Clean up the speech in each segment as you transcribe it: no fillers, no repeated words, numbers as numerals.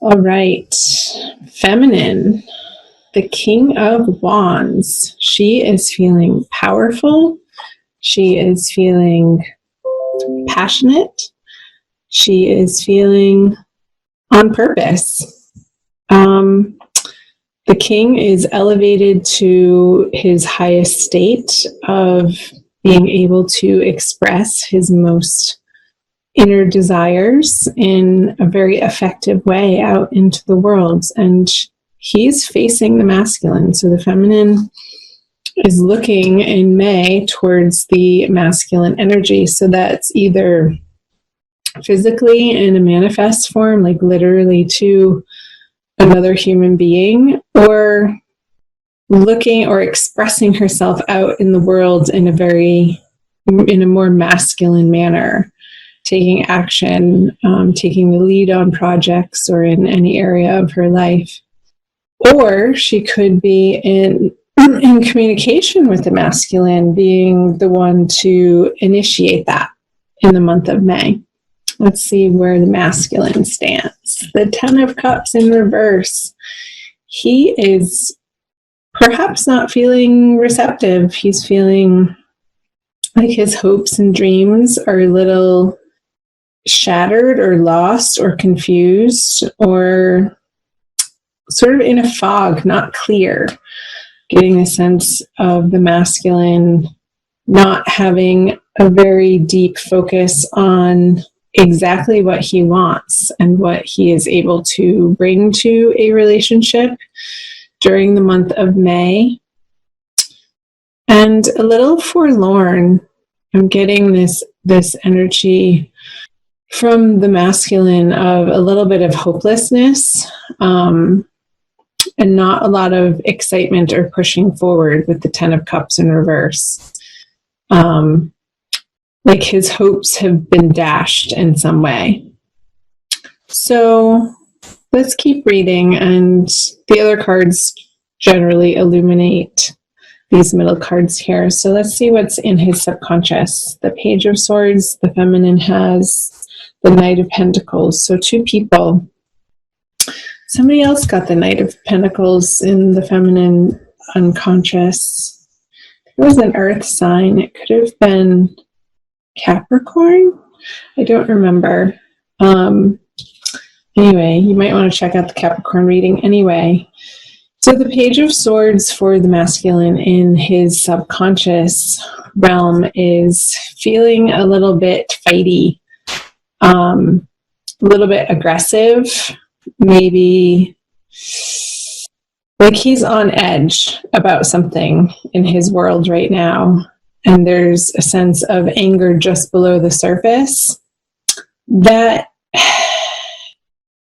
All right. Feminine, the King of Wands. She is feeling powerful. She is feeling passionate. She is feeling on purpose. The king is elevated to his highest state of being able to express his most inner desires in a very effective way out into the world. And he's facing the masculine. So the feminine is looking in May towards the masculine energy. So that's either physically in a manifest form, like literally to another human being, or looking or expressing herself out in the world in a more masculine manner, taking action, taking the lead on projects or in any area of her life. Or she could be in communication with the masculine, being the one to initiate that in the month of May. Let's see where the masculine stands. The Ten of Cups in reverse. He is perhaps not feeling receptive. He's feeling like his hopes and dreams are a little shattered or lost or confused or sort of in a fog, not clear. Getting a sense of the masculine not having a very deep focus on exactly what he wants and what he is able to bring to a relationship during the month of May. And a little forlorn. I'm getting this energy from the masculine of a little bit of hopelessness, and not a lot of excitement or pushing forward with the Ten of Cups in reverse. Like his hopes have been dashed in some way. So let's keep reading, and the other cards generally illuminate these middle cards here. So let's see what's in his subconscious. The Page of Swords, the feminine has the Knight of Pentacles. So two people. Somebody else got the Knight of Pentacles in the feminine unconscious. It was an earth sign. It could have been Capricorn? I don't remember. Anyway, you might want to check out the Capricorn reading anyway. So the Page of Swords for the masculine in his subconscious realm is feeling a little bit fighty, a little bit aggressive, maybe like he's on edge about something in his world right now. And there's a sense of anger just below the surface that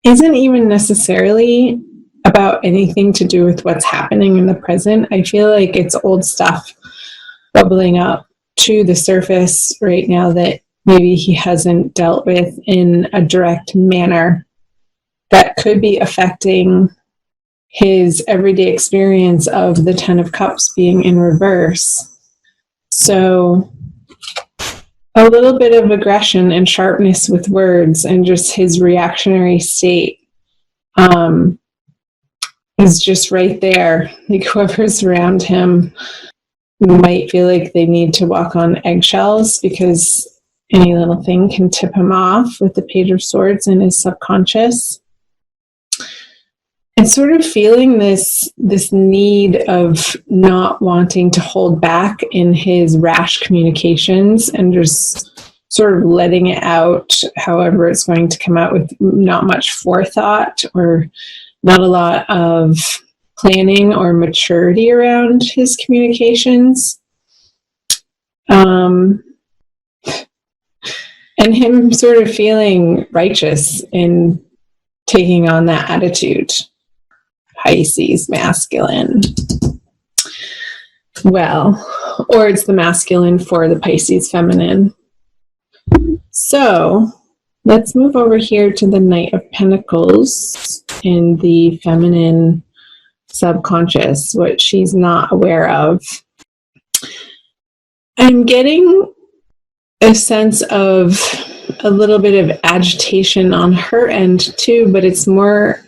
isn't even necessarily about anything to do with what's happening in the present. I feel like it's old stuff bubbling up to the surface right now that maybe he hasn't dealt with in a direct manner that could be affecting his everyday experience of the Ten of Cups being in reverse. So a little bit of aggression and sharpness with words and just his reactionary state is just right there. Like whoever's around him might feel like they need to walk on eggshells because any little thing can tip him off with the Page of Swords in his subconscious. And sort of feeling this need of not wanting to hold back in his rash communications and just sort of letting it out however it's going to come out, with not much forethought or not a lot of planning or maturity around his communications. And him sort of feeling righteous in taking on that attitude. Pisces masculine. Well, or it's the masculine for the Pisces feminine. So let's move over here to the Knight of Pentacles in the feminine subconscious, what she's not aware of. I'm getting a sense of a little bit of agitation on her end too, but it's more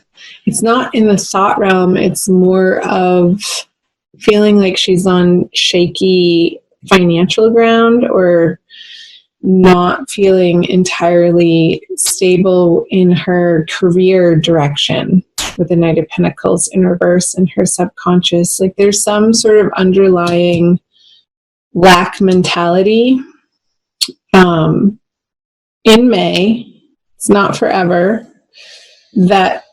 it's not in the thought realm. It's more of feeling like she's on shaky financial ground, or not feeling entirely stable in her career direction, with the Knight of Pentacles in reverse in her subconscious. Like there's some sort of underlying lack mentality in May, it's not forever, that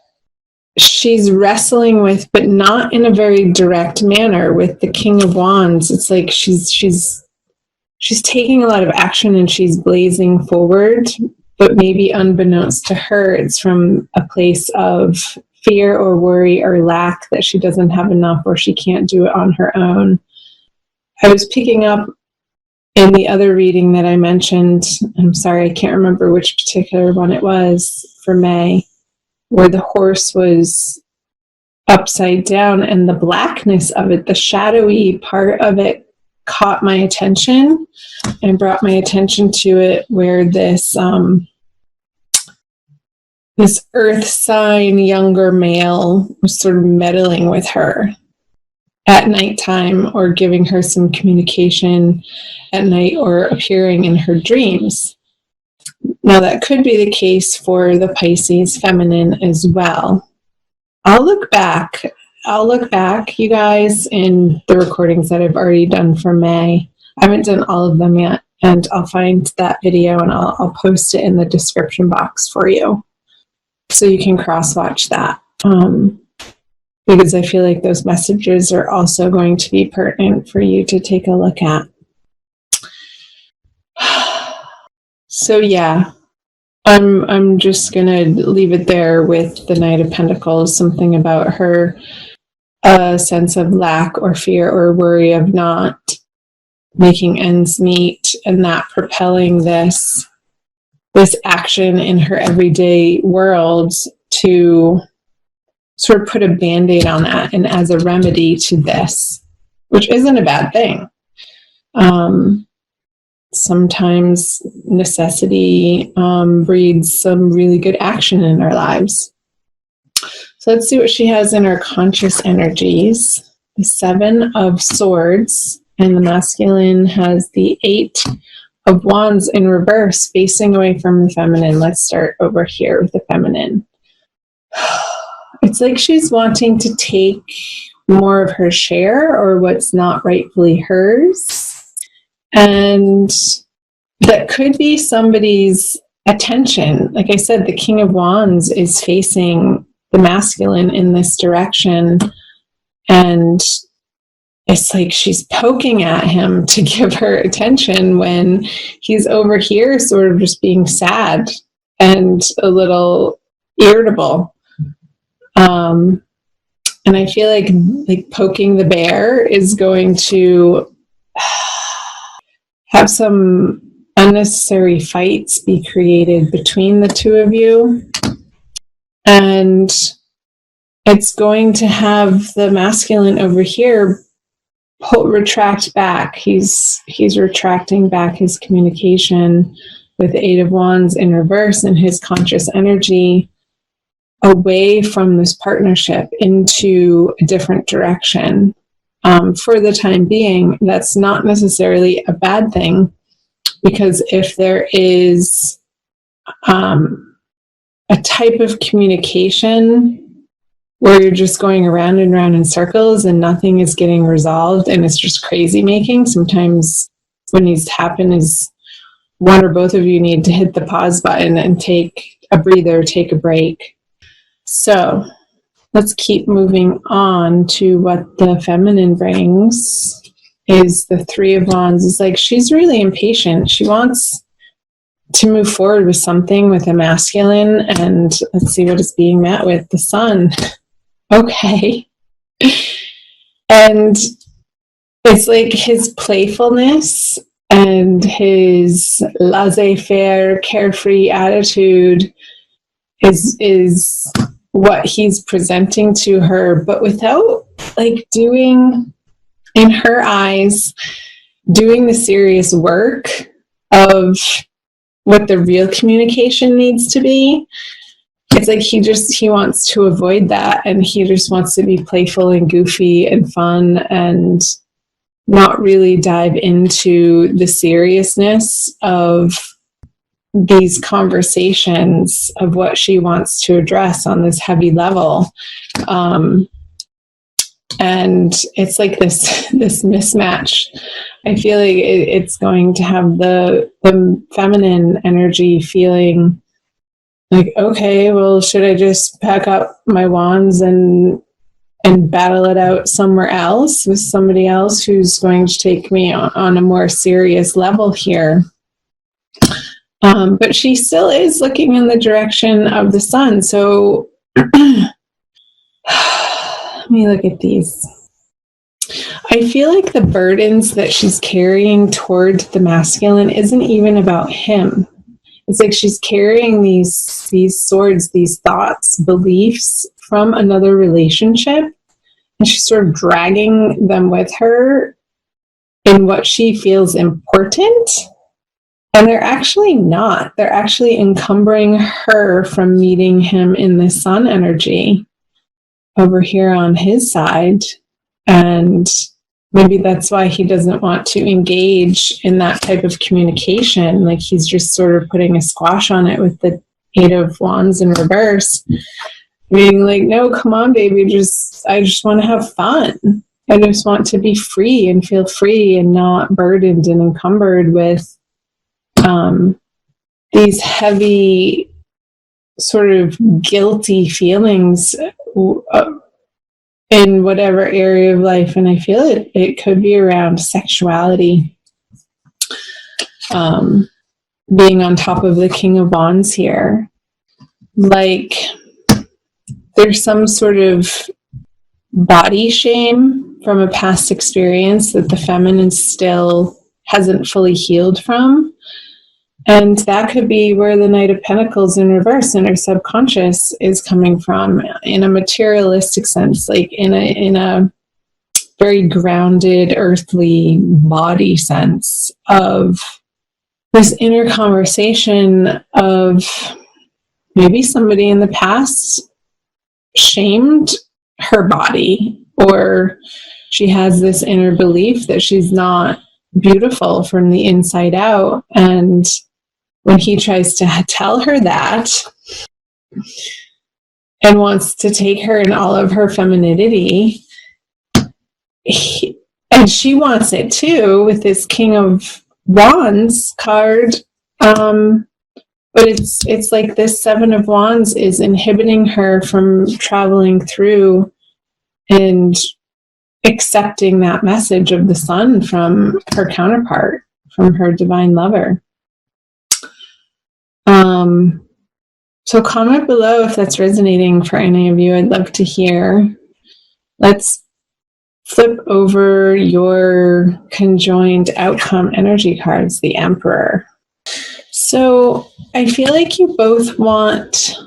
she's wrestling with, but not in a very direct manner. With the King of Wands, it's like she's taking a lot of action and she's blazing forward, but maybe unbeknownst to her, it's from a place of fear or worry or lack, that she doesn't have enough or she can't do it on her own. I was picking up in the other reading that I mentioned, I'm sorry, I can't remember which particular one it was for May, where the horse was upside down and the blackness of it, the shadowy part of it, caught my attention and brought my attention to it, where this earth sign younger male was sort of meddling with her at nighttime, or giving her some communication at night, or appearing in her dreams. Now that could be the case for the Pisces feminine as well. I'll look back, you guys, in the recordings that I've already done for May. I haven't done all of them yet, and I'll find that video and I'll post it in the description box for you, so you can cross-watch that. Because I feel like those messages are also going to be pertinent for you to take a look at. So yeah, I'm just gonna leave it there with the Knight of Pentacles, something about her sense of lack or fear or worry of not making ends meet, and that propelling this action in her everyday world to sort of put a band-aid on that, and as a remedy to this, which isn't a bad thing. Sometimes necessity breeds some really good action in our lives. So let's see what she has in her conscious energies. The 7 of Swords, and the masculine has the 8 of Wands in reverse, facing away from the feminine. Let's start over here with the feminine. It's like she's wanting to take more of her share, or what's not rightfully hers. And that could be somebody's attention. Like I said, the King of Wands is facing the masculine in this direction. And it's like she's poking at him to give her attention, when he's over here sort of just being sad and a little irritable. And I feel like poking the bear is going to have some unnecessary fights be created between the two of you. And it's going to have the masculine over here retract back. He's retracting back his communication with the 8 of Wands in reverse and his conscious energy away from this partnership into a different direction. For the time being, that's not necessarily a bad thing, because if there is a type of communication where you're just going around and around in circles and nothing is getting resolved and it's just crazy making, sometimes what needs to happen is one or both of you need to hit the pause button and take a breather, take a break. So let's keep moving on to what the feminine brings. Is the 3 of Wands. It's like she's really impatient. She wants to move forward with something with a masculine, and let's see what is being met with. The Sun. Okay. And it's like his playfulness and his laissez-faire, carefree attitude is what he's presenting to her, but without like doing, in her eyes, doing the serious work of what the real communication needs to be. it's like he wants to avoid that, and he just wants to be playful and goofy and fun and not really dive into the seriousness of these conversations of what she wants to address on this heavy level. And it's like this mismatch. I feel like it's going to have the feminine energy feeling like, okay, well, should I just pack up my wands and battle it out somewhere else with somebody else who's going to take me on a more serious level here? But she still is looking in the direction of the sun. So let me look at these. I feel like the burdens that she's carrying toward the masculine isn't even about him. It's like she's carrying these swords, these thoughts, beliefs from another relationship, and she's sort of dragging them with her in what she feels important. And they're actually not. They're actually encumbering her from meeting him in the sun energy over here on his side. And maybe that's why he doesn't want to engage in that type of communication. Like he's just sort of putting a squash on it with the 8 of Wands in reverse. Being like, no, come on, baby. I just want to have fun. I just want to be free and feel free and not burdened and encumbered with these heavy sort of guilty feelings in whatever area of life. And I feel it could be around sexuality, being on top of the King of Wands here. Like there's some sort of body shame from a past experience that the feminine still hasn't fully healed from. And that could be where the Knight of Pentacles in reverse in her subconscious is coming from, in a materialistic sense, like in a very grounded, earthly body sense of this inner conversation of maybe somebody in the past shamed her body, or she has this inner belief that she's not beautiful from the inside out. And when he tries to tell her that and wants to take her in all of her femininity, and she wants it too with this King of Wands card, but it's like this 7 of Wands is inhibiting her from traveling through and accepting that message of the sun from her counterpart, from her divine lover. So comment below if that's resonating for any of you. I'd love to hear. Let's flip over your conjoined outcome energy cards, the Emperor. So I feel like you both want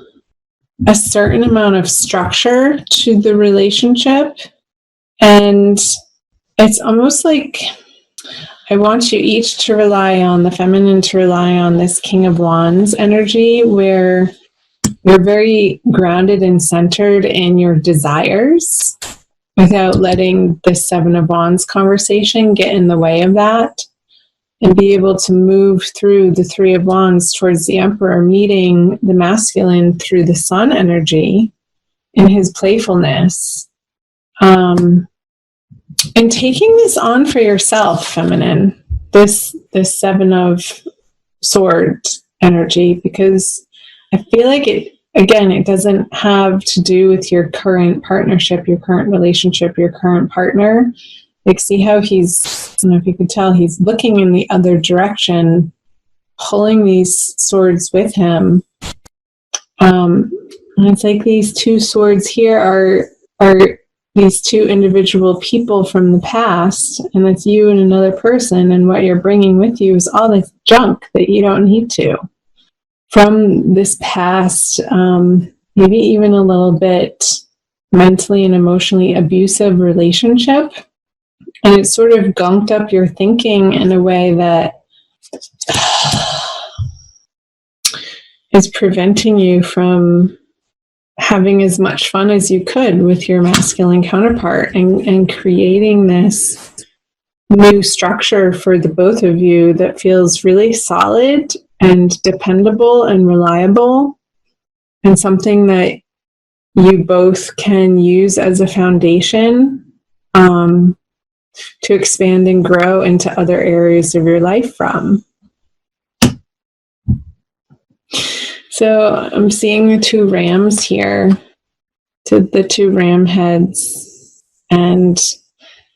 a certain amount of structure to the relationship. And it's almost like I want you each to rely on the feminine, to rely on this King of Wands energy, where you're very grounded and centered in your desires without letting the 7 of Wands conversation get in the way of that, and be able to move through the 3 of Wands towards the Emperor, meeting the masculine through the sun energy in his playfulness. And taking this on for yourself, feminine, this 7 of Swords energy, because I feel like it doesn't have to do with your current partnership, your current relationship, your current partner. Like, see how he's, I don't know if you could tell, he's looking in the other direction, pulling these swords with him. And it's like these 2 swords here are these 2 individual people from the past, and it's you and another person, and what you're bringing with you is all this junk that you don't need to from this past, maybe even a little bit mentally and emotionally abusive relationship, and it sort of gunked up your thinking in a way that is preventing you from having as much fun as you could with your masculine counterpart, and creating this new structure for the both of you that feels really solid and dependable and reliable, and something that you both can use as a foundation to expand and grow into other areas of your life from. So I'm seeing the two rams here, to the two ram heads, and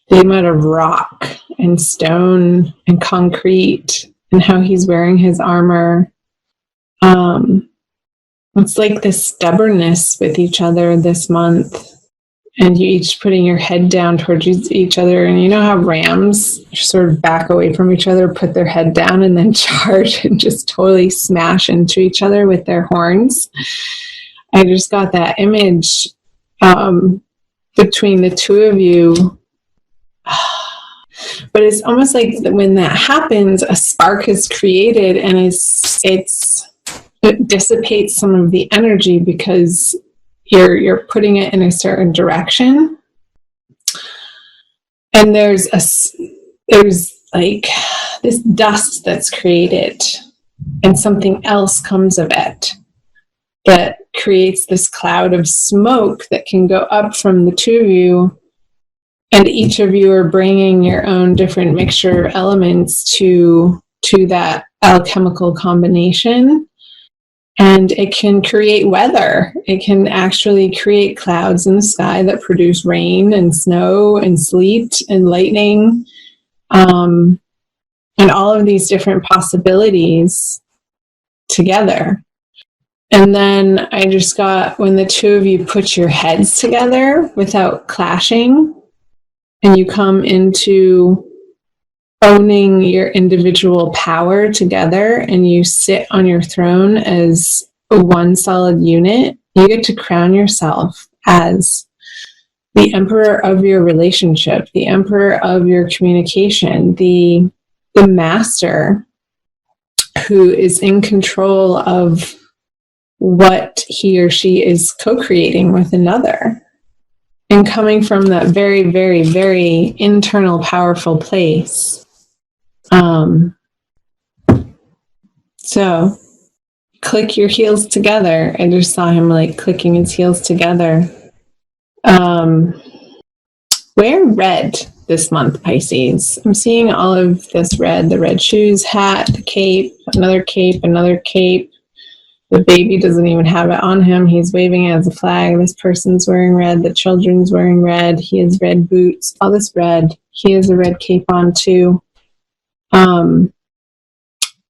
the amount of rock and stone and concrete, and how he's wearing his armor. It's like this stubbornness with each other this month, and you each putting your head down towards each other. And you know how rams sort of back away from each other, put their head down, and then charge and just totally smash into each other with their horns. I just got that image between the two of you. But it's almost like when that happens, a spark is created, and it dissipates some of the energy because you're putting it in a certain direction. And there's like this dust that's created, and something else comes of it that creates this cloud of smoke that can go up from the two of you. And each of you are bringing your own different mixture of elements to that alchemical combination. And it can create weather. It can actually create clouds in the sky that produce rain and snow and sleet and lightning, and all of these different possibilities together. And then I just got, when the two of you put your heads together without clashing, and you come into owning your individual power together, and you sit on your throne as a one solid unit, you get to crown yourself as the emperor of your relationship, the emperor of your communication, the master who is in control of what he or she is co-creating with another. And coming from that very, very, very internal, powerful place. So click your heels together. I just saw him like clicking his heels together. Wear red this month, Pisces. I'm seeing all of this red, the red shoes, hat, the cape, another cape, another cape. The baby doesn't even have it on him. He's waving it as a flag. This person's wearing red. The children's wearing red. He has red boots. All this red. He has a red cape on too.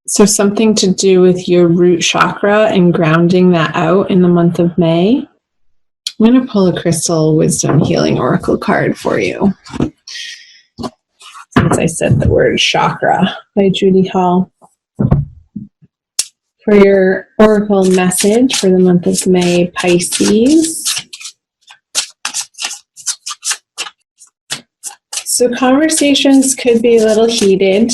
So something to do with your root chakra and grounding that out in the month of May. I'm going to pull a Crystal Wisdom Healing Oracle card for you, since I said the word chakra, by Judy Hall. For your oracle message for the month of May, Pisces. So conversations could be a little heated.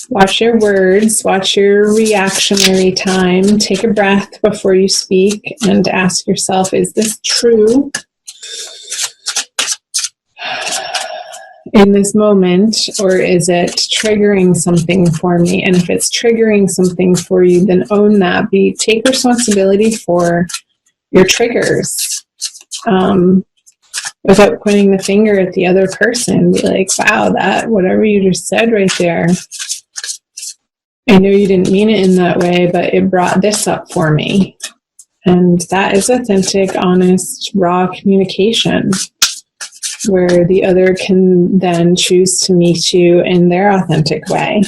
Watch your words, watch your reactionary time. Take a breath before you speak and ask yourself, is this true in this moment, or is it triggering something for me? And if it's triggering something for you, then own that. Take responsibility for your triggers, without pointing the finger at the other person. Be like, wow, that whatever you just said right there, I know you didn't mean it in that way, but it brought this up for me. And that is authentic, honest, raw communication, where the other can then choose to meet you in their authentic way.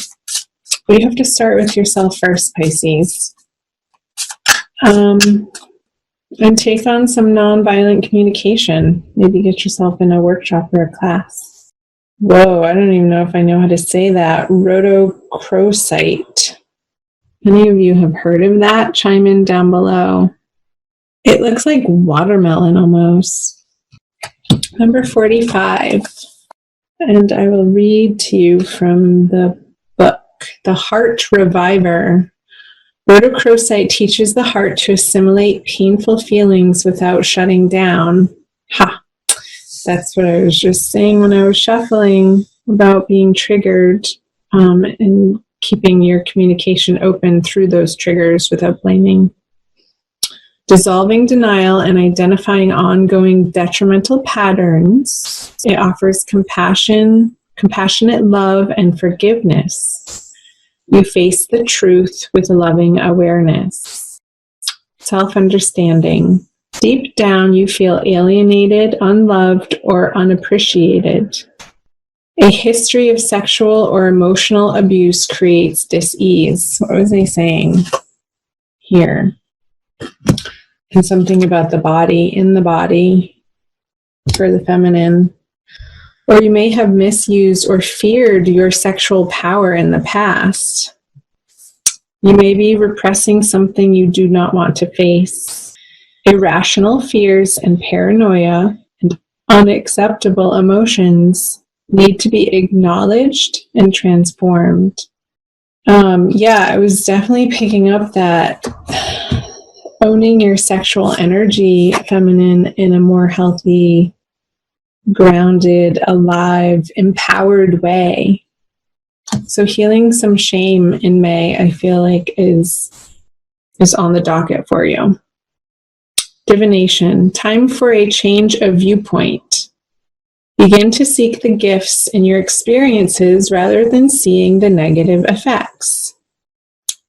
But you have to start with yourself first, Pisces. And take on some nonviolent communication. Maybe get yourself in a workshop or a class. Whoa, I don't even know if I know how to say that. Rhodochrosite. Any of you have heard of that? Chime in down below. It looks like watermelon almost. Number 45. And I will read to you from the book, The Heart Reviver Rhodochrosite teaches the heart to assimilate painful feelings without shutting down. Ha! That's what I was just saying when I was shuffling about being triggered, and keeping your communication open through those triggers without blaming. Dissolving denial and identifying ongoing detrimental patterns. It offers compassion, compassionate love, and forgiveness. You face the truth with loving awareness. Self-understanding. Deep down, you feel alienated, unloved, or unappreciated. A history of sexual or emotional abuse creates dis-ease. What was I saying here? And something about the body, in the body, for the feminine. Or you may have misused or feared your sexual power in the past. You may be repressing something you do not want to face. Irrational fears and paranoia and unacceptable emotions need to be acknowledged and transformed. I was definitely picking up that owning your sexual energy, feminine, in a more healthy, grounded, alive, empowered way. So healing some shame in May, I feel like is on the docket for you. Divination, time for a change of viewpoint. Begin to seek the gifts in your experiences rather than seeing the negative effects.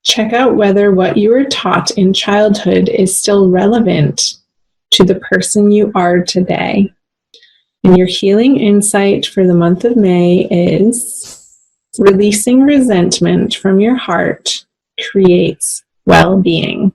Check out whether what you were taught in childhood is still relevant to the person you are today. And your healing insight for the month of May is releasing resentment from your heart creates well-being.